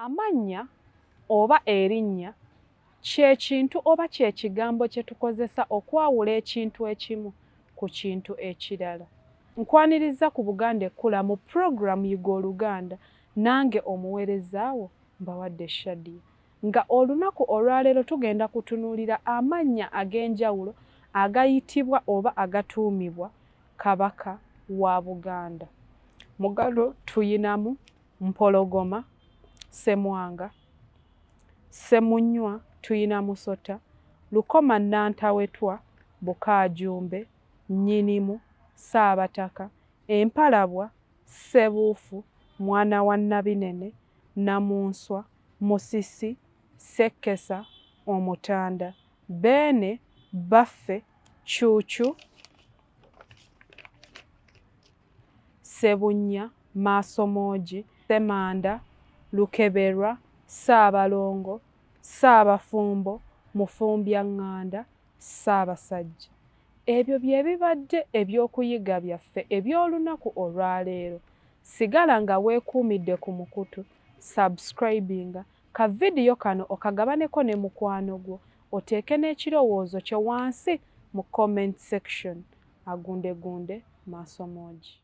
Amannya oba erinnya ky'ekintu oba ky'ekigambo kye tukozesa okwawula ekintu ekimu ku kintu ekirala. Nkwaniriza ku Buganda Ekkula mu puroguramu Yiga Oluganda, nange omuweerezaawo mbawadde Shadia. Nga olunaku olwaleero tugenda kutunuulira amannya ag'enjawulo agayitibwa oba agatuumibwa Kabaka wa Buganda. Mugalo tuyinamu Mpologoma, Ssemwanga, Ssemunywa, tuyina Musota, Lukoma Nantawetwa, Bukaajumbe, Nnyinimu, Ssaabataka, Empalabwa, Ssebuufu, Mwana wa Nabinene, Namunswa, Musisi, Ssekkesa, Omutanda, Beene, Baffe, Cuucu, Ssebunnya, Maasomoogi, Ssemanda, Lukeberwa, Ssaabalongo, Ssaabafumbo, Mufumbyaŋŋanda, Ssaabasajja. Ebyo bye bibadde ebyokuyiga byaffe eby'olunaku olwaleero. Sigala nga weekuumidde ku mukutu, subscribinga, ka vidiyo kano okagabaneko ne mukwano gwo, oteeke n'ekirowoozo kyo wansi mu comment section. Agundegunde Maasomoogi.